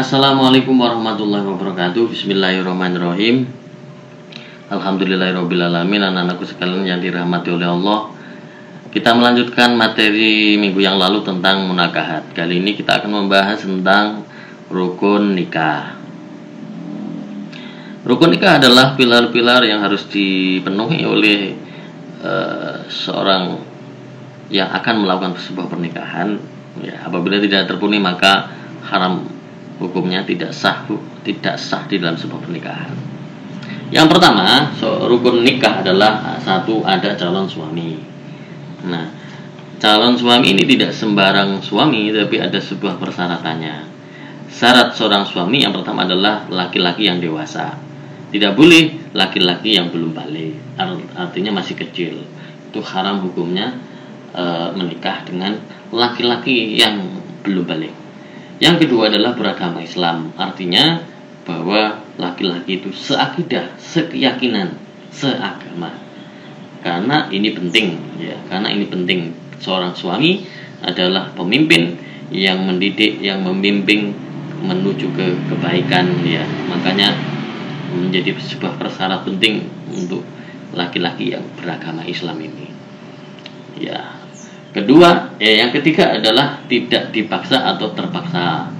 Assalamualaikum warahmatullahi wabarakatuh. Bismillahirrahmanirrahim. Alhamdulillahirrahmanirrahim. Anak-anakku sekalian yang dirahmati oleh Allah, kita melanjutkan materi minggu yang lalu tentang munakahat. Kali ini kita akan membahas tentang rukun nikah. Rukun nikah adalah pilar-pilar yang harus dipenuhi oleh seorang yang akan melakukan sebuah pernikahan. Ya, apabila tidak terpenuhi maka haram hukumnya, tidak sah di dalam sebuah pernikahan. Yang pertama, rukun nikah adalah satu, ada calon suami. Nah, calon suami ini tidak sembarang suami, tapi ada sebuah persyaratannya. Syarat seorang suami yang pertama adalah laki-laki yang dewasa. Tidak boleh laki-laki yang belum balik, artinya masih kecil. Itu haram hukumnya menikah dengan laki-laki yang belum balik. Yang kedua adalah beragama Islam, artinya bahwa laki-laki itu seakidah, sekeyakinan, seagama. Karena ini penting, ya. Karena ini penting. Seorang suami adalah pemimpin yang mendidik, yang membimbing menuju ke kebaikan, ya. Makanya menjadi sebuah persyarat penting untuk laki-laki yang beragama Islam ini. Ya. Kedua, yang ketiga adalah tidak dipaksa atau terpaksa.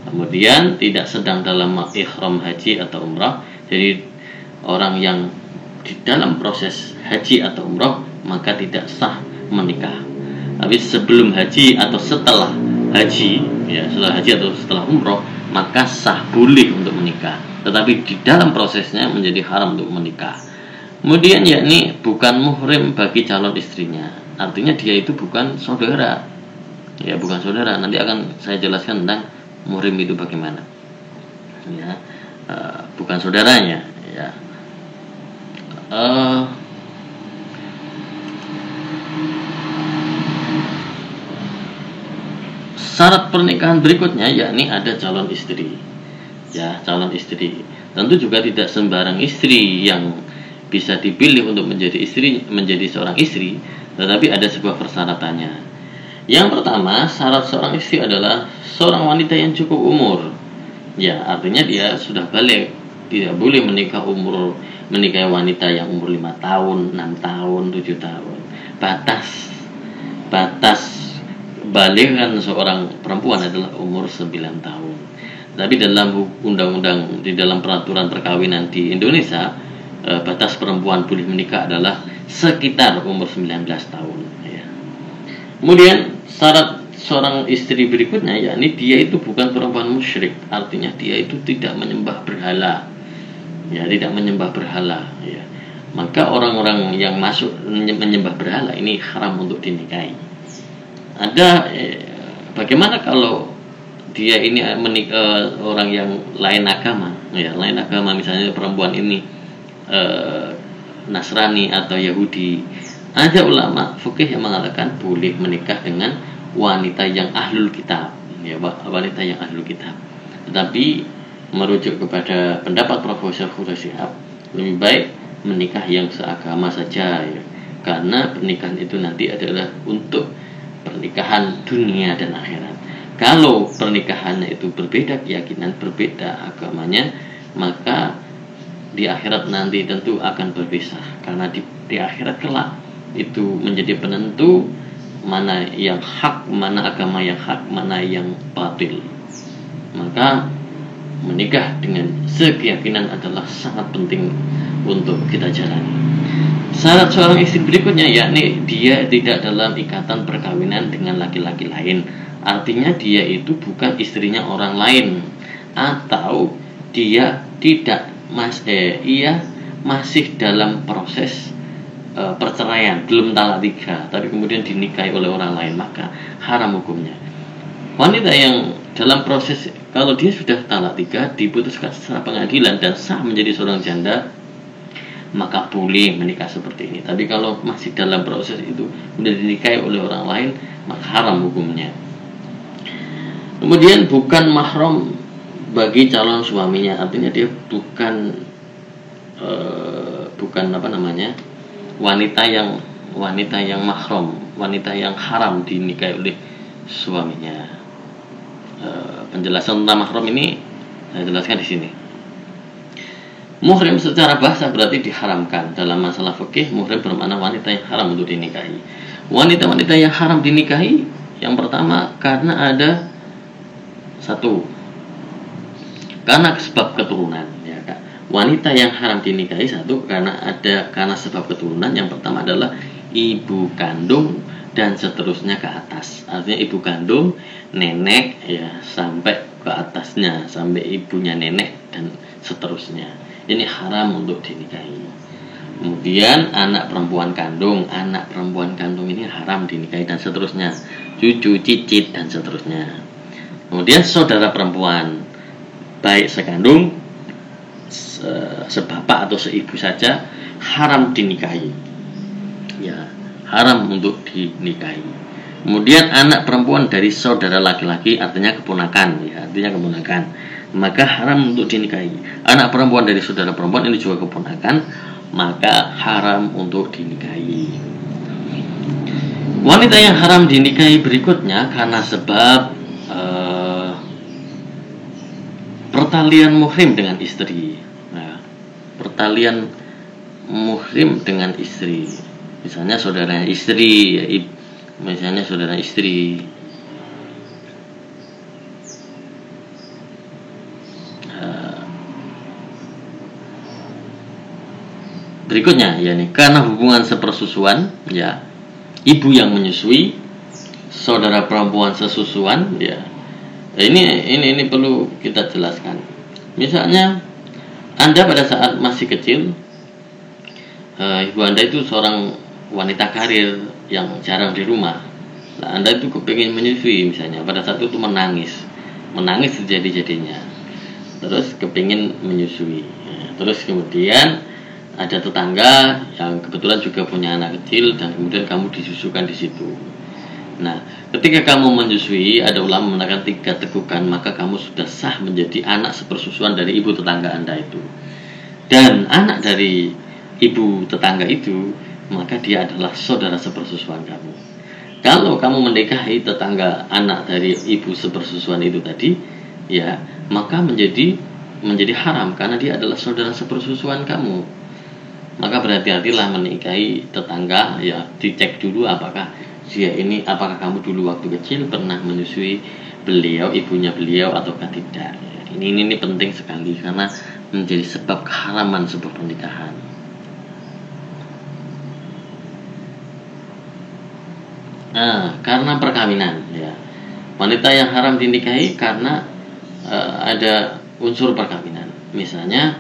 Kemudian tidak sedang dalam ihram haji atau umrah. Jadi orang yang di dalam proses haji atau umrah maka tidak sah menikah. Tapi sebelum haji atau setelah haji, ya setelah haji atau setelah umrah maka sah, boleh untuk menikah. Tetapi di dalam prosesnya menjadi haram untuk menikah. Kemudian yakni bukan muhrim bagi calon istrinya. Artinya dia itu bukan saudara. Ya, bukan saudara. Nanti akan saya jelaskan tentang muhrim itu bagaimana. Ya, bukan saudaranya, ya. Syarat pernikahan berikutnya yakni ada calon istri. Ya, calon istri. Tentu juga tidak sembarang istri yang bisa dipilih untuk menjadi seorang istri, tetapi ada sebuah persyaratannya. Yang pertama, syarat seorang istri adalah seorang wanita yang cukup umur. Ya, artinya dia sudah balik. Tidak boleh menikahi wanita yang umur 5 tahun, 6 tahun, 7 tahun. Batas balikan seorang perempuan adalah umur 9 tahun. Tapi dalam undang-undang, di dalam peraturan perkawinan di Indonesia, batas perempuan boleh menikah adalah sekitar umur 19 tahun, ya. Kemudian syarat seorang istri berikutnya yakni dia itu bukan perempuan musyrik, artinya dia itu tidak menyembah berhala. Ya, tidak menyembah berhala, ya. Maka orang-orang yang masuk menyembah berhala ini haram untuk dinikahi. Ada bagaimana kalau dia ini orang yang lain agama, ya, lain agama, misalnya perempuan ini Nasrani atau Yahudi. Ada ulama fikih yang mengatakan boleh menikah dengan wanita yang ahlul kitab, ya, wanita yang ahlul kitab. Tetapi merujuk kepada pendapat Profesor Khurashihab, lebih baik menikah yang seagama saja, ya. Karena pernikahan itu nanti adalah untuk pernikahan dunia dan akhirat. Kalau pernikahannya itu berbeda keyakinan, berbeda agamanya, maka di akhirat nanti tentu akan berpisah. Karena di akhirat kelak itu menjadi penentu mana yang hak, mana agama yang hak, mana yang batil. Maka menikah dengan sekeyakinan adalah sangat penting untuk kita jalani. Syarat seorang istri berikutnya yakni dia tidak dalam ikatan perkawinan dengan laki-laki lain. Artinya dia itu bukan istrinya orang lain, atau dia tidak ia masih dalam proses perceraian, belum talak 3, tapi kemudian dinikahi oleh orang lain, maka haram hukumnya. Wanita yang dalam proses, kalau dia sudah talak 3, diputuskan secara pengadilan dan sah menjadi seorang janda, maka boleh menikah seperti ini. Tapi kalau masih dalam proses itu sudah dinikahi oleh orang lain, maka haram hukumnya. Kemudian bukan mahram bagi calon suaminya, artinya dia bukan wanita yang mahram, wanita yang haram dinikahi oleh suaminya. Penjelasan tentang mahram ini Saya jelaskan di sini. Muhrim secara bahasa berarti diharamkan. Dalam masalah fikih, muhrim bermakna wanita yang haram untuk dinikahi. Wanita-wanita yang haram dinikahi, yang pertama karena ada satu, karena sebab keturunan, ya Kak. Wanita yang haram dinikahi satu karena sebab keturunan. Yang pertama adalah ibu kandung dan seterusnya ke atas. Artinya ibu kandung, nenek, ya sampai ke atasnya, sampai ibunya nenek dan seterusnya. Ini haram untuk dinikahi. Kemudian anak perempuan kandung ini haram dinikahi dan seterusnya. Cucu, cicit dan seterusnya. Kemudian saudara perempuan, baik sekandung, sebapak atau seibu saja, haram dinikahi. Ya, haram untuk dinikahi. Kemudian anak perempuan dari saudara laki-laki, artinya keponakan, ya, maka haram untuk dinikahi. Anak perempuan dari saudara perempuan ini juga keponakan, maka haram untuk dinikahi. Wanita yang haram dinikahi berikutnya karena sebab pertalian muhrim dengan istri. Nah, pertalian muhrim dengan istri, misalnya saudara istri, ya, misalnya saudara istri. Berikutnya, yakni karena hubungan sepersusuan, ya, ibu yang menyusui, saudara perempuan sesusuan, ya. Ini perlu kita jelaskan. Misalnya Anda pada saat masih kecil, ibu Anda itu seorang wanita karir yang jarang di rumah. Nah, Anda itu kepingin menyusui, misalnya pada saat itu menangis sejadi-jadinya, terus kepingin menyusui. Terus kemudian ada tetangga yang kebetulan juga punya anak kecil dan kemudian kamu disusukan di situ. Nah, ketika kamu menyusui, ada ulama menerangkan 3 tegukan, maka kamu sudah sah menjadi anak sepersusuan dari ibu tetangga Anda itu. Dan anak dari ibu tetangga itu, maka dia adalah saudara sepersusuan kamu. Kalau kamu menikahi tetangga anak dari ibu sepersusuan itu tadi, ya, maka menjadi haram karena dia adalah saudara sepersusuan kamu. Maka berhati-hatilah menikahi tetangga, ya, dicek dulu apakah kamu dulu waktu kecil pernah menyusui ibunya beliau ataukah tidak. Ini penting sekali karena menjadi sebab keharaman sebuah pernikahan. Nah, karena perkawinan, ya, wanita yang haram dinikahi karena ada unsur perkawinan. Misalnya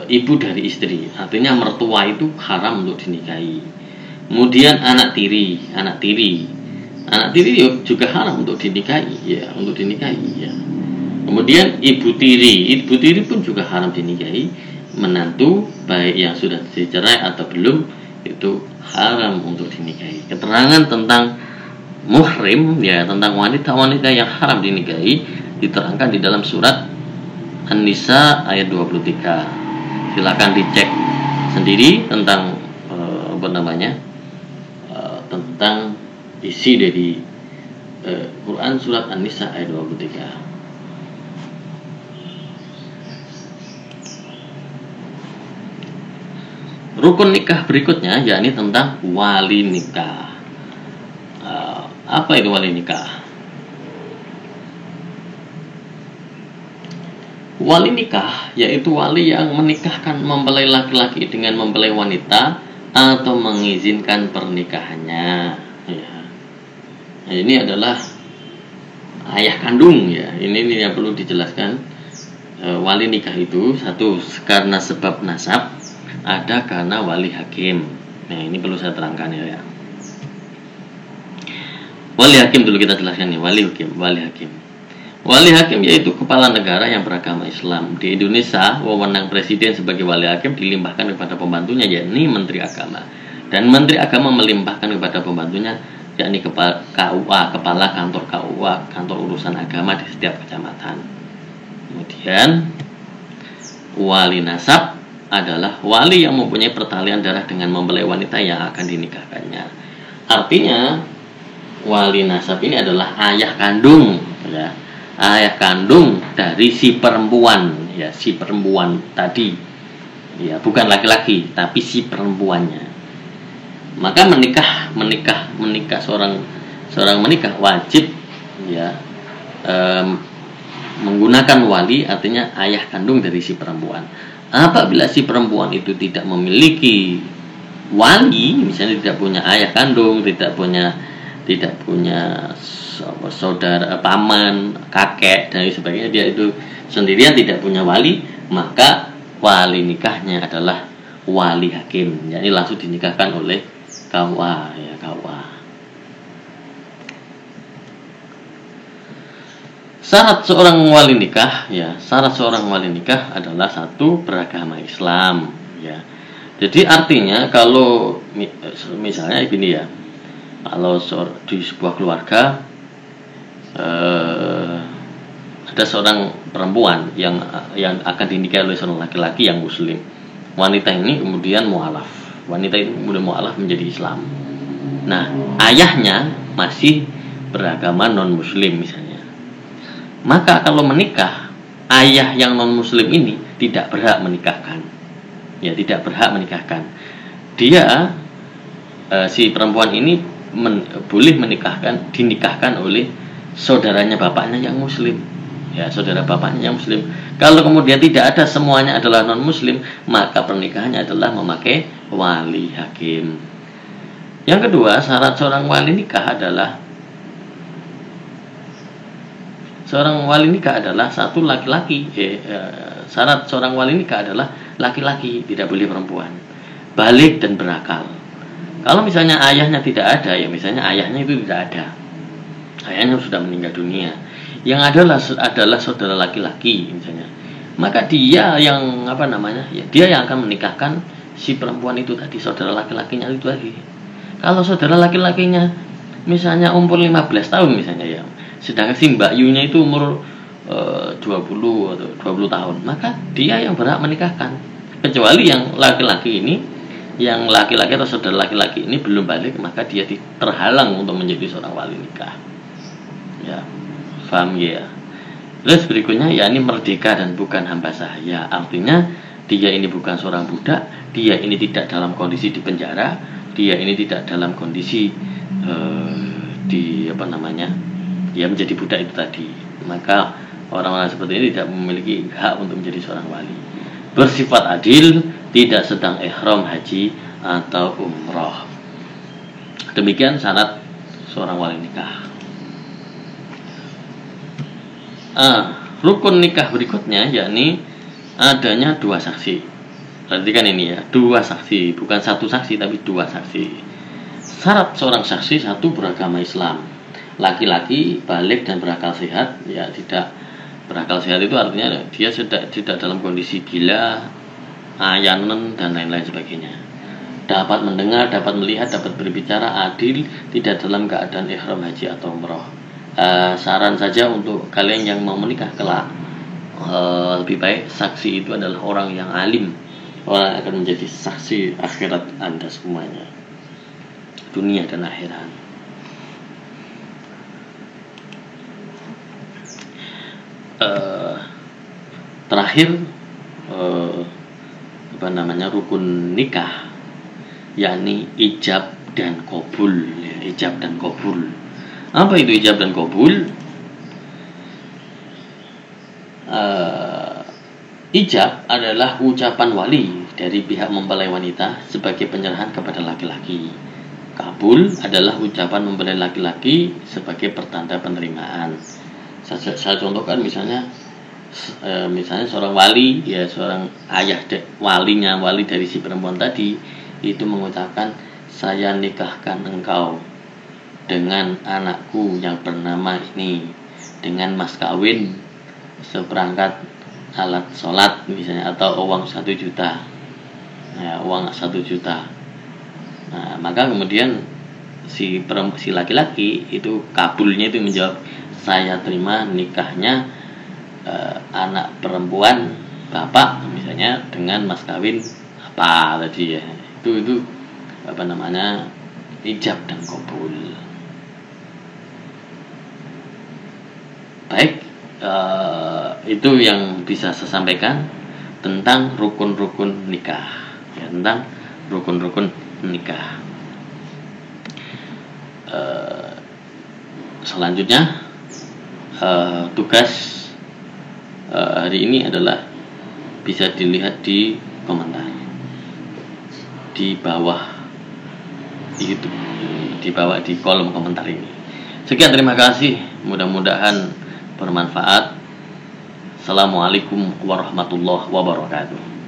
ibu dari istri, artinya mertua itu haram untuk dinikahi. Kemudian anak tiri juga haram untuk dinikahi, ya, ya. Kemudian ibu tiri pun juga haram dinikahi. Menantu baik yang sudah dicerai atau belum itu haram untuk dinikahi. Keterangan tentang muhrim, ya, tentang wanita-wanita yang haram dinikahi diterangkan di dalam surat An-Nisa ayat 23. Silakan dicek sendiri tentang tentang isi dari Quran surat An-Nisa ayat 23. Rukun nikah berikutnya yakni tentang wali nikah. Apa itu wali nikah? Wali nikah yaitu wali yang menikahkan mempelai laki-laki dengan mempelai wanita atau mengizinkan pernikahannya, ya. Nah, ini adalah ayah kandung, ya. Ini yang perlu dijelaskan. Wali nikah itu satu karena sebab nasab, ada karena wali hakim. Nah, ini perlu saya terangkan, ya. Wali hakim dulu kita jelaskan nih. Wali hakim yaitu kepala negara yang beragama Islam. Di Indonesia, wewenang presiden sebagai wali hakim dilimpahkan kepada pembantunya, yakni Menteri Agama. Dan Menteri Agama melimpahkan kepada pembantunya, yakni kepala kantor KUA, kantor urusan agama di setiap kecamatan. Kemudian wali nasab adalah wali yang mempunyai pertalian darah dengan mempelai wanita yang akan dinikahkannya. Artinya wali nasab ini adalah ayah kandung, ya. ayah kandung dari si perempuan, ya, si perempuan tadi, ya, bukan laki-laki tapi si perempuannya. Maka menikah seorang menikah wajib, ya, menggunakan wali, artinya ayah kandung dari si perempuan. Apabila si perempuan itu tidak memiliki wali, misalnya tidak punya ayah kandung, tidak punya saudara, paman, kakek dan sebagainya, dia itu sendirian tidak punya wali, maka wali nikahnya adalah wali hakim, yakni langsung dinikahkan oleh kawa, ya, kawa. Syarat seorang wali nikah, ya, syarat seorang wali nikah adalah satu, beragama Islam, ya. Jadi artinya kalau misalnya gini, ya, kalau di sebuah keluarga ada seorang perempuan yang akan dinikahi oleh seorang laki-laki yang muslim, wanita ini kemudian mualaf, menjadi Islam. Nah, ayahnya masih beragama non muslim misalnya. Maka kalau menikah, ayah yang non muslim ini tidak berhak menikahkan. Ya, tidak berhak menikahkan. Dia si perempuan ini boleh dinikahkan oleh saudaranya bapaknya yang muslim. Ya, saudara bapaknya yang muslim. Kalau kemudian tidak ada, semuanya adalah non muslim, maka pernikahannya adalah memakai wali hakim. Yang kedua, syarat seorang wali nikah adalah satu, laki-laki. Syarat seorang wali nikah adalah laki-laki, tidak boleh perempuan, balik dan berakal. Kalau misalnya ayahnya tidak ada, ya, misalnya ayahnya itu tidak ada, ayahnya sudah meninggal dunia, yang adalah saudara laki-laki misalnya, maka dia yang dia yang akan menikahkan si perempuan itu tadi, saudara laki-lakinya itu tadi. Kalau saudara laki-lakinya misalnya umur 15 tahun misalnya, ya, sedangkan si Mbak Yunya itu umur 20 atau 20 tahun, maka dia yang berhak menikahkan. Kecuali yang laki-laki atau saudara laki-laki ini belum balik, maka dia terhalang untuk menjadi seorang wali nikah. Ya, paham ya? Terus berikutnya, ya, ini merdeka dan bukan hamba sahaya. Artinya dia ini bukan seorang budak, dia ini tidak dalam kondisi di penjara, dia ini tidak dalam kondisi dia menjadi budak itu tadi. Maka orang-orang seperti ini tidak memiliki hak untuk menjadi seorang wali. Bersifat adil, tidak sedang ihram haji atau umroh. Demikian syarat seorang wali nikah. Rukun nikah berikutnya, yakni adanya dua saksi. Perhatikan ini, ya, dua saksi, bukan satu saksi tapi dua saksi. Syarat seorang saksi, satu, beragama Islam, laki-laki, balik dan berakal sehat. Ya, tidak berakal sehat itu artinya dia tidak dalam kondisi gila, ayanan dan lain-lain sebagainya. Dapat mendengar, dapat melihat, dapat berbicara, adil, tidak dalam keadaan ihram haji atau umroh. Saran saja untuk kalian yang mau menikah kelak, lebih baik saksi itu adalah orang yang alim, orang yang akan menjadi saksi akhirat Anda semuanya, dunia dan akhirat. Terakhir, rukun nikah, yakni ijab dan qabul, ya, ijab dan qabul. Apa itu ijab dan qabul? Ijab adalah ucapan wali dari pihak mempelai wanita sebagai penyerahan kepada laki-laki. Kabul adalah ucapan mempelai laki-laki sebagai pertanda penerimaan. Saya contohkan misalnya seorang wali, ya, seorang ayah wali dari si perempuan tadi itu mengucapkan, saya nikahkan engkau dengan anakku yang bernama ini dengan mas kawin seperangkat alat sholat misalnya, atau uang 1 juta, ya, uang 1 juta. Nah, maka kemudian si laki-laki itu kabulnya itu menjawab, saya terima nikahnya anak perempuan bapak misalnya dengan mas kawin apa tadi, ya, itu ijab dan qabul. Baik, Itu yang bisa saya sampaikan tentang rukun-rukun nikah, ya, tentang rukun-rukun nikah. Selanjutnya tugas hari ini adalah bisa dilihat di komentar di bawah YouTube, di bawah di kolom komentar ini. Sekian, terima kasih, mudah-mudahan bermanfaat. Assalamualaikum warahmatullahi wabarakatuh.